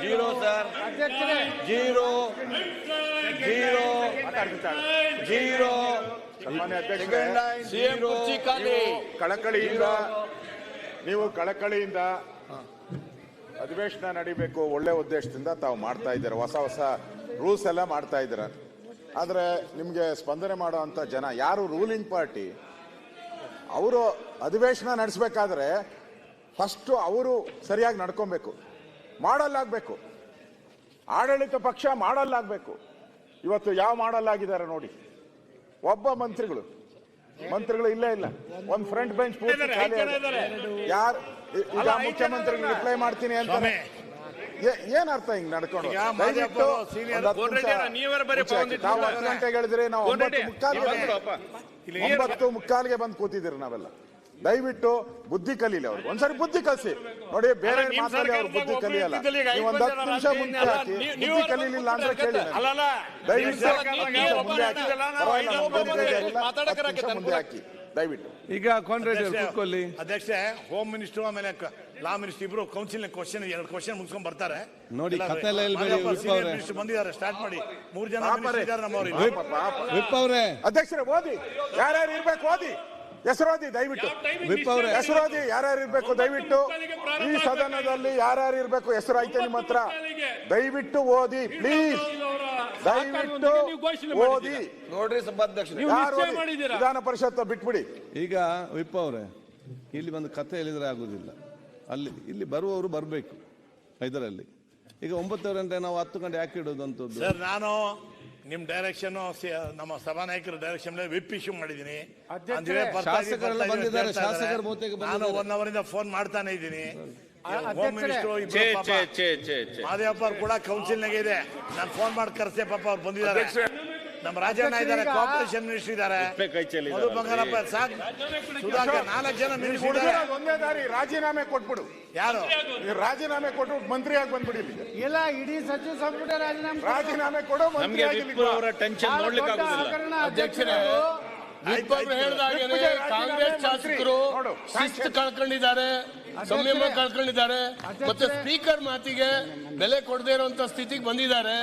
Zero sir, zero zero zero. ಸನ್ಮಾನ್ಯ ಅಧ್ಯಕ್ಷರೇ, ನೀವು ಕಳಕಳಿಯಿಂದ ಅಧಿವೇಶನ ನಡೀಬೇಕು ಒಳ್ಳೆ ಉದ್ದೇಶದಿಂದ ತಾವು ಮಾಡ್ತಾ ಇದ್ದೀರಾ, ಹೊಸ ಹೊಸ ರೂಲ್ಸ್ ಎಲ್ಲ ಮಾಡ್ತಾ ಇದ್ದೀರಾ. ಆದರೆ ನಿಮಗೆ ಸ್ಪಂದನೆ ಮಾಡುವಂಥ ಜನ ಯಾರು ರೂಲಿಂಗ್ ಪಾರ್ಟಿ, ಅವರು ಅಧಿವೇಶನ ನಡೆಸಬೇಕಾದ್ರೆ ಫಸ್ಟು ಅವರು ಸರಿಯಾಗಿ ನಡ್ಕೊಬೇಕು, ಮಾಡಲ್ಲಾಗಬೇಕು. ಆಡಳಿತ ಪಕ್ಷ ಮಾಡಲ್ಲಾಗಬೇಕು. ಇವತ್ತು ಯಾವ ಮಾಡಲ್ಲಾಗಿದ್ದಾರೆ ನೋಡಿ, ಒಬ್ಬ ಮಂತ್ರಿಗಳು ಇಲ್ಲೇ ಇಲ್ಲ, ಒಂದು ಫ್ರಂಟ್ ಬೆಂಚ್ ಪೂರ್ತಿ ಖಾಲಿ. ಯಾರು ಈಗ ಮುಖ್ಯಮಂತ್ರಿಗಳು ರಿಪ್ಲೈ ಮಾಡ್ತೀನಿ ಅಂತ ಏನ್ ಅರ್ಥ ಹಿಂಗ್ ನಡ್ಕೊಂಡು? 10 ಗಂಟೆಗೆ ಹೇಳಿದ್ರೆ ನಾವು 9:15ಗೆ ಬಂದು ಕೂತಿದ್ದೀರಿ ನಾವೆಲ್ಲ. ದಯವಿಟ್ಟು ಬುದ್ಧಿ ಕಲೀಲಿ ಅವ್ರು, ಒಂದ್ಸರಿ ಬುದ್ಧಿ ಕಲಿಸಿ ನೋಡಿ. ಬೇರೆ ಮಾತಾಡಿ ಅವ್ರು ಬುದ್ಧಿ ಕಲಿಯಲ್ಲ. ನೀವು ಒಂದು 10 ನಿಮಿಷ ಮುಂದೆ ಹಾಕಿ, ಬುದ್ಧಿ ಕಲೀಲಿಲ್ಲ ಅಂದ್ರೆ ಕೇಳಿ. ದಯವಿಟ್ಟು ಮುಂದೆ ಹಾಕಿ ದಯವಿಟ್ಟು. ಈಗ ಕೂತ್ಕೊಳ್ಳಿ ಅಧ್ಯಕ್ಷ. ಹೋಮ್ ಮಿನಿಸ್ಟರ್ ಆಮೇಲೆ ಲಾ ಮಿನಿಸ್ಟರ್ ಇಬ್ರು ಕೌನ್ಸಿಲ್ ಕ್ವಶನ್ 2 ಕ್ವಶನ್ ಮುಗಿಸ್ಕೊಂಡ್ ಬರ್ತಾರೆ ನೋಡಿ. ಬಂದಿದ್ದಾರೆ, ಸ್ಟಾರ್ಟ್ ಮಾಡಿ. 3 ಜನ ಅಧ್ಯಕ್ಷರೇ ಓದಿ, ಯಾರ್ಯಾರು ಇರ್ಬೇಕು ಓದಿ, ಹೆಸರು ಓದಿ ದಯವಿಟ್ಟು. ಹೆಸರು ಓದಿ, ಯಾರ್ಯಾರು ಇರ್ಬೇಕು ದಯವಿಟ್ಟು. ಈ ಸದನದಲ್ಲಿ ಯಾರ್ಯಾರು ಇರ್ಬೇಕು ಹೆಸರು ಐತೆ ನಿಮ್ಮ ಹತ್ರ, ದಯವಿಟ್ಟು ಓದಿ ಪ್ಲೀಸ್, ದಯವಿಟ್ಟು ಓದಿ. ನೋಡ್ರಿ ಸಭಾಧ್ಯಕ್ಷ, ವಿಧಾನ ಪರಿಷತ್ ಬಿಟ್ಬಿಡಿ. ಈಗ ವಿಪ್ ಅವರೇ, ಇಲ್ಲಿ ಒಂದು ಕಥೆ ಹೇಳಿದ್ರೆ ಆಗುದಿಲ್ಲ. ಇಲ್ಲಿ ಬರುವವರು ಬರಬೇಕು ಇದರಲ್ಲಿ. ಈಗ 9 ಗಂಟೆ ನಾವು 10 ಗಂಟೆ ಯಾಕೆ ಇಡೋದಂತದ್ದು? ಸರ್, ನಾನು ನಿಮ್ ಡೈರೆಕ್ಷನ್, ನಮ್ಮ ಸಭಾನಾಯಕರ ಡೈರೆಕ್ಷನ್ ವಿಪ್ ಇಶ್ಯೂ ಮಾಡಿದ್ದೀನಿ. ನಾನು 1 ಅವರಿಂದ ಫೋನ್ ಮಾಡ್ತಾನೆ ಇದ್ದೀನಿ. ಹೋಮ್ ಮಿನಿಸ್ಟರ್ ಮಾದೇವಪ್ಪ ಅವ್ರು ಕೂಡ ಕೌನ್ಸಿಲ್ನಾಗೆ ಇದೆ. ನಾನು ಫೋನ್ ಮಾಡಿ ಕರ್ಸೆ, ಪಾಪ ಅವ್ರು ಬಂದಿದ್ದಾರೆ. ನಮ್ಮ ರಾಜಣ್ಣ ಇದ್ದಾರೆ, ಕೋಆಪರೇಷನ್ ಮಿನಿಸ್ಟರ್ ಇದ್ದಾರೆ, ಮಧು ಬಂಗಾರಪ್ಪ, ಸಾಕ್ ಸುಧಾಕರ್, 4 ಜನ ಮಿನಿಸ್ಟರ್ ಇದ್ದಾರೆ. ಒಂದೇ ದಾರಿ, ರಾಜೀನಾಮೆ ಕೊಟ್ಬಿಡು. ಯಾರು ರಾಜೀನಾಮೆ ಕೊಟ್ಟು ಮಂತ್ರಿಯಾಗಿ ಬಂದ್ಬಿಡಿ. ಇಲ್ಲ, ಇಡೀ ಸಚಿವ ಸಂಪುಟ ರಾಜೀನಾಮೆ ಕೊಡು. ನಮಗೆ ಅವರ ಟೆನ್ಷನ್ ನೋಡ್ಲಿಕ್ಕೆ ಆಗುದಿಲ್ಲ. ಅಧ್ಯಕ್ಷರೇ, ಹೇಳಿದಾಗೆ ಕಾಂಗ್ರೆಸ್ ಶಾಸಕರು ಶಿಸ್ತು ಕಳ್ಕೊಂಡಿದ್ದಾರೆ, ಸಂಯಮ ಕಳ್ಕೊಂಡಿದ್ದಾರೆ, ಮತ್ತೆ ಸ್ಪೀಕರ್ ಮಾತಿಗೆ ಬೆಲೆ ಕೊಡದೇ ಇರುವಂತ ಸ್ಥಿತಿಗೆ ಬಂದಿದ್ದಾರೆ.